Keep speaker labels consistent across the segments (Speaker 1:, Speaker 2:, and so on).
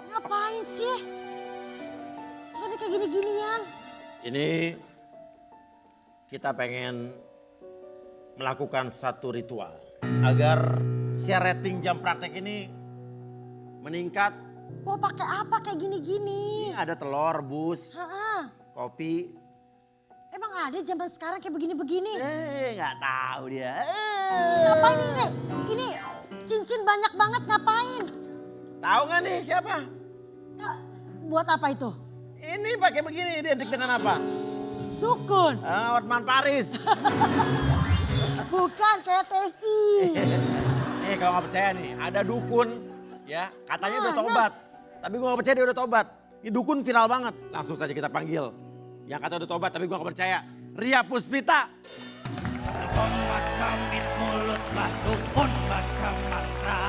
Speaker 1: Ngapain sih? Terus kayak gini-ginian.
Speaker 2: Ini kita pengen melakukan satu ritual agar share rating jam praktek ini meningkat.
Speaker 1: Mau pakai apa kayak gini-gini?
Speaker 2: Ini ada telur rebus,
Speaker 1: Heeh.
Speaker 2: kopi.
Speaker 1: Emang ada zaman sekarang kayak begini-begini?
Speaker 2: Nggak tahu dia.
Speaker 1: Ngapain ini? Ini cincin banyak banget ngapain?
Speaker 2: Tahu nggak nih siapa?
Speaker 1: Nah, buat apa itu?
Speaker 2: Ini pakai begini identik dengan apa?
Speaker 1: Dukun.
Speaker 2: Otman Paris.
Speaker 1: Bukan kayak Tesi.
Speaker 2: Nih kalau nggak percaya nih, ada dukun ya katanya udah
Speaker 1: Mana?
Speaker 2: tobat. Tapi gue nggak percaya dia udah tobat. Ini dukun viral banget. Langsung saja kita panggil. Yang kata udah tobat tapi gue nggak percaya. Ria Puspita.
Speaker 3: Telepon kamit mulut dukun baca mantra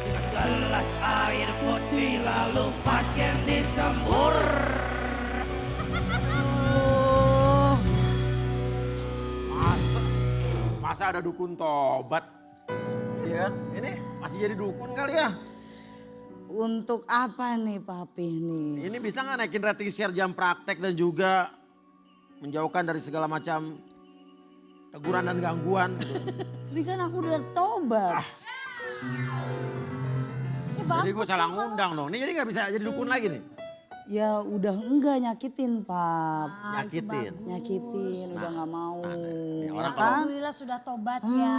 Speaker 3: dengan segelas air putih lalu pasien disembur.
Speaker 2: Masa ada dukun tobat? Iya kan? Ini masih jadi dukun kali ya?
Speaker 4: Untuk apa nih papi nih?
Speaker 2: Ini bisa nggak naikin rating share jam praktek dan juga menjauhkan dari segala macam teguran dan gangguan.
Speaker 4: Tapi kan aku udah tobat.
Speaker 2: Jadi gue salah ngundang dong. Ini jadi nggak bisa jadi dukun lagi nih?
Speaker 4: Ya udah enggak nyakitin pap.
Speaker 2: Nyakitin.
Speaker 4: Nyakitin udah nggak mau.
Speaker 2: orang
Speaker 4: kan?
Speaker 1: Alhamdulillah sudah tobat ya.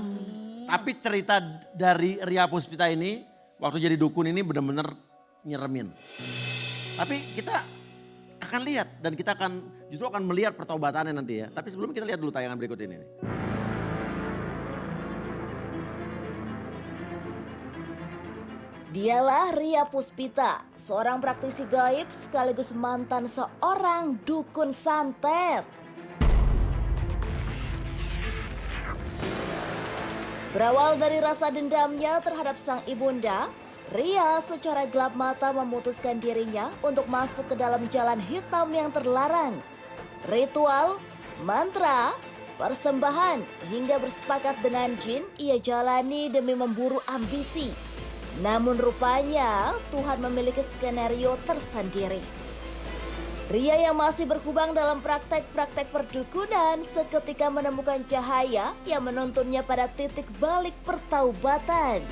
Speaker 1: Amin.
Speaker 2: Tapi cerita dari Ria Puspita ini waktu jadi dukun ini benar-benar nyeremin. Tapi kita akan lihat dan kita akan justru akan melihat pertobatannya nanti ya. Tapi sebelum kita lihat dulu tayangan berikut ini nih.
Speaker 5: Dialah Ria Puspita, seorang praktisi gaib sekaligus mantan seorang dukun santet. Berawal dari rasa dendamnya terhadap sang ibunda, Ria secara gelap mata memutuskan dirinya untuk masuk ke dalam jalan hitam yang terlarang. Ritual, mantra, persembahan, hingga bersepakat dengan jin ia jalani demi memburu ambisi. Namun rupanya Tuhan memiliki skenario tersendiri. Ria yang masih berkubang dalam praktek-praktek perdukunan seketika menemukan cahaya yang menuntunnya pada titik balik pertaubatan.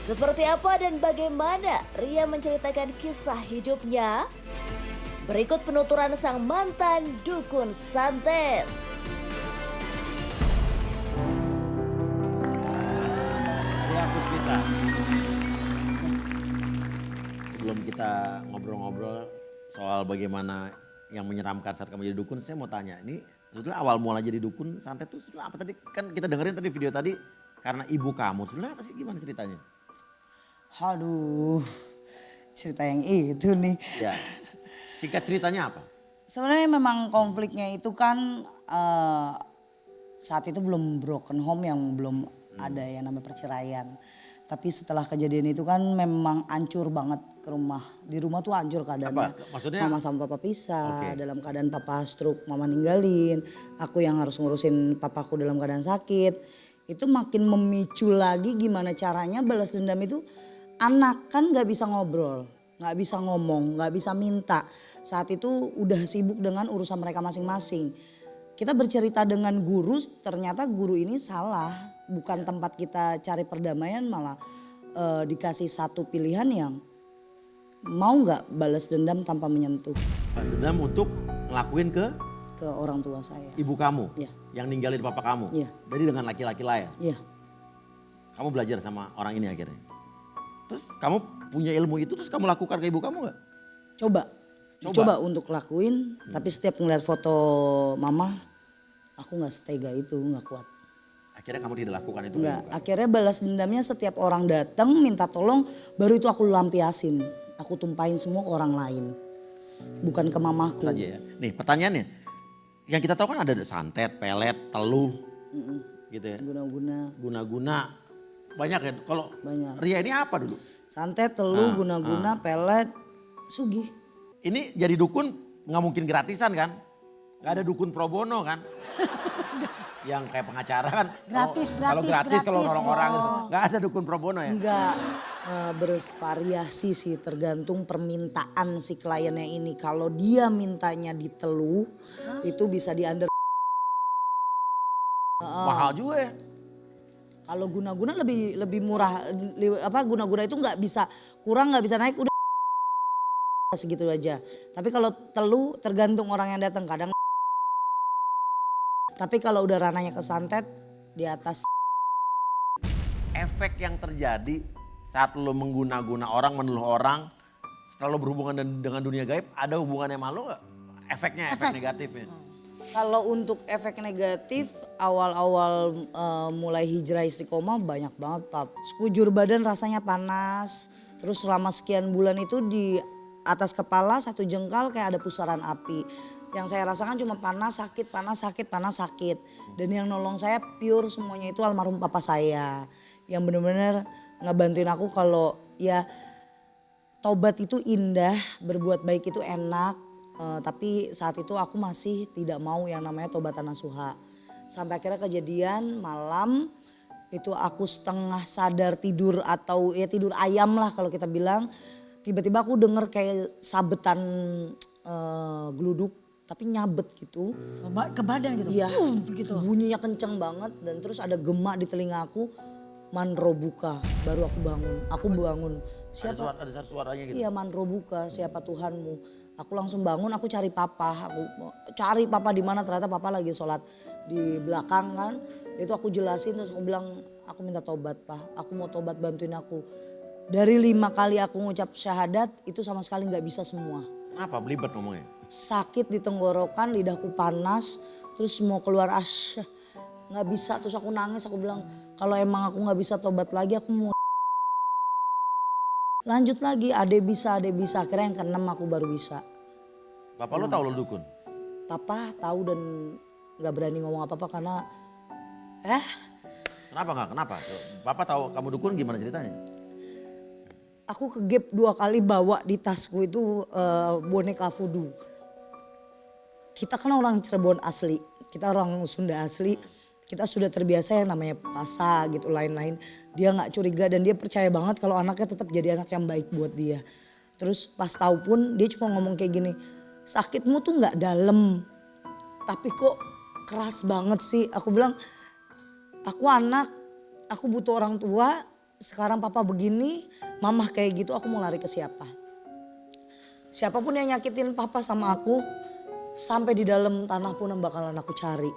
Speaker 5: Seperti apa dan bagaimana Ria menceritakan kisah hidupnya? Berikut penuturan sang mantan dukun santet.
Speaker 2: Ria Puspita. Sebelum kita ngobrol-ngobrol soal bagaimana yang menyeramkan saat kamu jadi dukun, saya mau tanya, ini sebetulnya awal mula jadi dukun santet itu sebetulnya apa tadi? Kan kita dengerin tadi video tadi karena ibu kamu, sebetulnya apa sih, gimana ceritanya?
Speaker 4: Aduh, cerita yang itu nih.
Speaker 2: Ya, singkat ceritanya apa?
Speaker 4: Sebenarnya memang konfliknya itu kan saat itu belum broken home yang belum ada yang namanya perceraian. Tapi setelah kejadian itu kan memang hancur banget ke rumah. Di rumah tuh hancur keadaannya.
Speaker 2: Apa? Maksudnya?
Speaker 4: Mama sama papa pisah,
Speaker 2: Oke.
Speaker 4: dalam keadaan papa stroke, mama ninggalin. Aku yang harus ngurusin papaku dalam keadaan sakit. Itu makin memicu lagi gimana caranya balas dendam itu. Anak kan gak bisa ngobrol, gak bisa ngomong, gak bisa minta. Saat itu udah sibuk dengan urusan mereka masing-masing. Kita bercerita dengan guru, ternyata guru ini salah. Bukan tempat kita cari perdamaian, malah dikasih satu pilihan yang mau gak balas dendam tanpa menyentuh
Speaker 2: Balas dendam untuk ngelakuin ke
Speaker 4: ke orang tua saya.
Speaker 2: ibu kamu?
Speaker 4: Iya.
Speaker 2: Yang ninggalin papa kamu?
Speaker 4: Iya.
Speaker 2: Jadi dengan laki-laki lain?
Speaker 4: Iya,
Speaker 2: Kamu belajar sama orang ini akhirnya? Terus kamu punya ilmu itu terus kamu lakukan ke ibu kamu gak?
Speaker 4: coba untuk lakuin. Tapi setiap ngeliat foto mama, aku gak setega itu, gak kuat.
Speaker 2: Akhirnya kamu tidak lakukan itu ke
Speaker 4: Enggak,
Speaker 2: ibu kamu?
Speaker 4: akhirnya balas dendamnya setiap orang datang minta tolong, baru itu aku lampiasin. Aku tumpahin semua ke orang lain. Bukan ke mamaku.
Speaker 2: Saja ya. Nih pertanyaannya, yang kita tahu kan ada santet, pelet, teluh, gitu ya.
Speaker 4: Guna-guna,
Speaker 2: Guna-guna, banyak ya. Kalau
Speaker 4: banyak.
Speaker 2: Ria ini apa dulu?
Speaker 4: Santet, teluh, guna-guna, pelet, sugih.
Speaker 2: Ini jadi dukun nggak mungkin gratisan kan? Gak ada dukun pro bono kan? Yang kayak pengacara kan.
Speaker 1: Gratis,
Speaker 2: Kalau
Speaker 1: gratis,
Speaker 2: gratis, kalau
Speaker 1: gratis.
Speaker 2: nolong orang gitu.
Speaker 1: Oh.
Speaker 2: Gak ada dukun pro bono ya?
Speaker 4: Enggak, bervariasi sih tergantung permintaan si kliennya ini. Kalau dia mintanya diteluh, itu bisa di under.
Speaker 2: Mahal juga ya.
Speaker 4: Kalau guna-guna lebih murah, guna-guna itu nggak bisa kurang, nggak bisa naik, udah segitu aja. Tapi kalau teluh tergantung orang yang datang, kadang. Tapi kalau udah rananya kesantet di atas.
Speaker 2: Efek yang terjadi saat lo mengguna-guna orang, meneluh orang, setelah lo berhubungan dengan dunia gaib, ada hubungannya sama lo gak? Efeknya, efek negatifnya.
Speaker 4: Kalau untuk efek negatif awal-awal mulai hijrah istiqomah banyak banget Pap. Sekujur badan rasanya panas, terus selama sekian bulan itu di atas kepala 1 jengkal kayak ada pusaran api. Yang saya rasakan cuma panas, sakit, panas, sakit, panas, sakit. Dan yang nolong saya pure semuanya itu almarhum papa saya. Yang benar-benar ngebantuin aku kalau ya tobat itu indah, berbuat baik itu enak. Tapi saat itu aku masih tidak mau yang namanya tobatan nasuha. Sampai akhirnya kejadian malam itu aku setengah sadar tidur atau ya tidur ayam lah kalau kita bilang. Tiba-tiba aku denger kayak sabetan geluduk tapi nyabet gitu.
Speaker 1: Ke badan gitu.
Speaker 4: Iya,
Speaker 1: begitu.
Speaker 4: bunyinya kenceng banget dan terus ada gema di telinga aku. Manrobuka, baru aku bangun. Aku bangun. Siapa?
Speaker 2: Ada suaranya gitu?
Speaker 4: Iya, Manrobuka, siapa Tuhanmu. Aku langsung bangun, aku cari papa. Aku cari papa di mana, ternyata papa lagi sholat di belakang kan. Itu aku jelasin terus aku bilang, aku minta tobat Pak. Aku mau tobat, bantuin aku. Dari 5 kali aku ngucap syahadat, itu sama sekali gak bisa semua.
Speaker 2: Kenapa? Belibet ngomongnya?
Speaker 4: Sakit di tenggorokan, lidahku panas, terus mau keluar asyah. Gak bisa, terus aku nangis, aku bilang kalau emang aku gak bisa tobat lagi aku mau. Lanjut lagi, ade bisa. Akhirnya yang ke-6 aku baru bisa.
Speaker 2: Bapak lo tahu lo dukun?
Speaker 4: Papa tahu dan gak berani ngomong apa-apa karena
Speaker 2: Kenapa nggak? Kenapa? Bapak tahu kamu dukun gimana ceritanya?
Speaker 4: aku ke gap 2 kali bawa di tasku itu boneka voodoo. Kita kan orang Cirebon asli, kita orang Sunda asli. Kita sudah terbiasa yang namanya puasa gitu lain-lain. Dia gak curiga dan dia percaya banget kalau anaknya tetap jadi anak yang baik buat dia. Terus pas tahu pun dia cuma ngomong kayak gini, sakitmu tuh gak dalam tapi kok keras banget sih. Aku bilang aku anak, aku butuh orang tua, sekarang papa begini, mamah kayak gitu, aku mau lari ke siapa? Siapapun yang nyakitin papa sama aku, sampai di dalam tanah pun yang bakalan aku cari.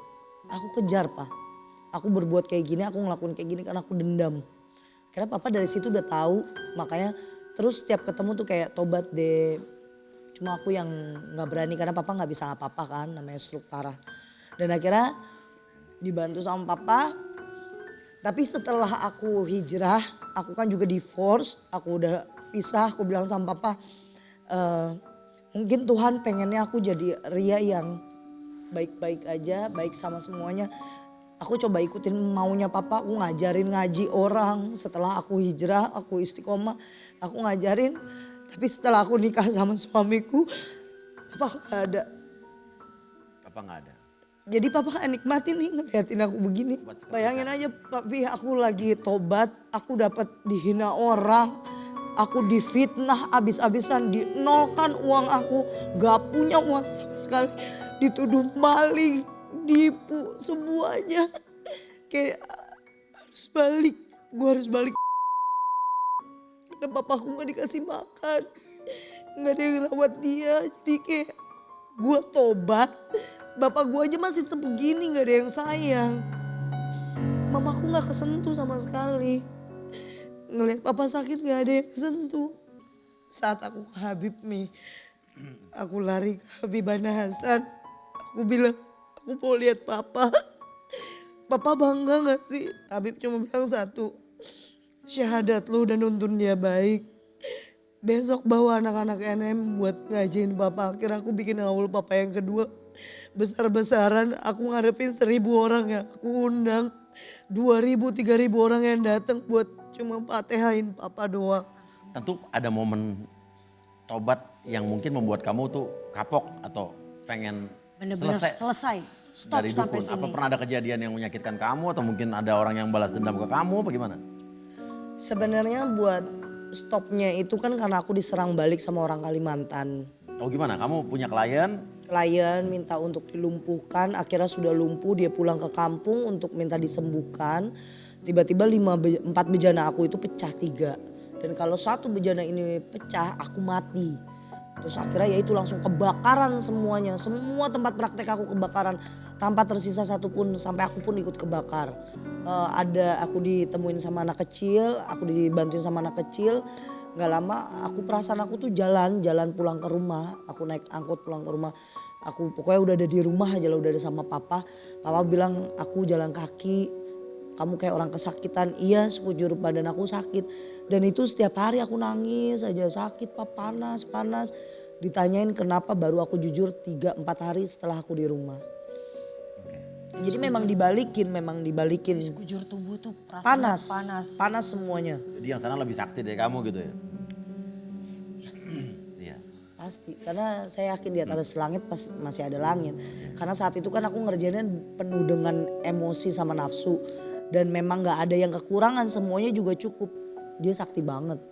Speaker 4: Aku kejar Pak. Aku berbuat kayak gini, aku ngelakuin kayak gini karena aku dendam. Karena papa dari situ udah tahu, makanya terus setiap ketemu tuh kayak tobat deh. Cuma aku yang gak berani karena papa gak bisa apa-apa kan, namanya stroke parah. Dan akhirnya dibantu sama papa. Tapi setelah aku hijrah, aku kan juga divorce, aku udah pisah, aku bilang sama papa, mungkin Tuhan pengennya aku jadi Ria yang baik-baik aja, baik sama semuanya. Aku coba ikutin maunya papa, aku ngajarin ngaji orang. Setelah aku hijrah, aku istiqomah, aku ngajarin. Tapi setelah aku nikah sama suamiku, papa gak ada.
Speaker 2: Papa nggak ada.
Speaker 4: Jadi papa gak nikmatin nih ngeliatin aku begini. Bayangin aja papi, aku lagi tobat, aku dapat dihina orang. Aku difitnah abis-abisan, dinolkan uang aku. Gak punya uang sama sekali. Dituduh maling, nipu, semuanya. Kayak harus balik, gue harus balik. Karena papaku gak dikasih makan. Gak ada yang rawat dia, jadi kayak gue tobat. Bapak gue aja masih tetap begini, gak ada yang sayang. Mamaku gak kesentuh sama sekali. Ngeliat papa sakit gak ada yang kesentuh. Saat aku ke Habib nih, aku lari ke Habibana Hasan. Aku bilang, aku mau lihat papa. Papa bangga gak sih? Habib cuma bilang satu, syahadat lu dan nuntun dia baik. Besok bawa anak-anak NM buat ngajain papa. Akhirnya aku bikin awal papa yang kedua. Besar-besaran aku ngarepin 1.000 orang yang aku undang. 2.000, 3.000 orang yang datang buat cuma patehain papa doang.
Speaker 2: Tentu ada momen tobat yang mungkin membuat kamu tuh kapok atau pengen
Speaker 1: Bener-bener selesai. Stop
Speaker 2: dari
Speaker 1: sampai
Speaker 2: dukun. Apa
Speaker 1: sini.
Speaker 2: pernah ada kejadian yang menyakitkan kamu atau mungkin ada orang yang balas dendam ke kamu apa gimana?
Speaker 4: Sebenarnya buat stopnya itu kan karena aku diserang balik sama orang Kalimantan.
Speaker 2: Oh gimana? Kamu punya klien?
Speaker 4: Klien minta untuk dilumpuhkan, akhirnya sudah lumpuh, dia pulang ke kampung untuk minta disembuhkan. Tiba-tiba 4 bejana aku itu pecah 3. Dan kalau 1 bejana ini pecah, aku mati. Terus akhirnya ya itu langsung kebakaran semuanya. Semua tempat praktek aku kebakaran tanpa tersisa satupun, sampai aku pun ikut kebakar. Aku ditemuin sama anak kecil, aku dibantuin sama anak kecil. Gak lama perasaan aku tuh jalan pulang ke rumah. Aku naik angkot pulang ke rumah. Aku pokoknya udah ada di rumah aja lah, udah ada sama papa. Papa bilang aku jalan kaki, kamu kayak orang kesakitan. Iya, sekujur badan aku sakit. Dan itu setiap hari aku nangis aja, sakit pak, panas. Ditanyain kenapa, baru aku jujur 3-4 hari setelah aku di rumah. Jadi memang dibalikin.
Speaker 1: Sekujur tubuh tuh perasaan
Speaker 4: Panas semuanya.
Speaker 2: Jadi yang sana lebih sakti dari kamu gitu ya? Iya.
Speaker 4: Pasti, karena saya yakin di atas langit masih ada langit. Karena saat itu kan aku ngerjainnya penuh dengan emosi sama nafsu. Dan memang gak ada yang kekurangan, semuanya juga cukup. Dia sakti banget.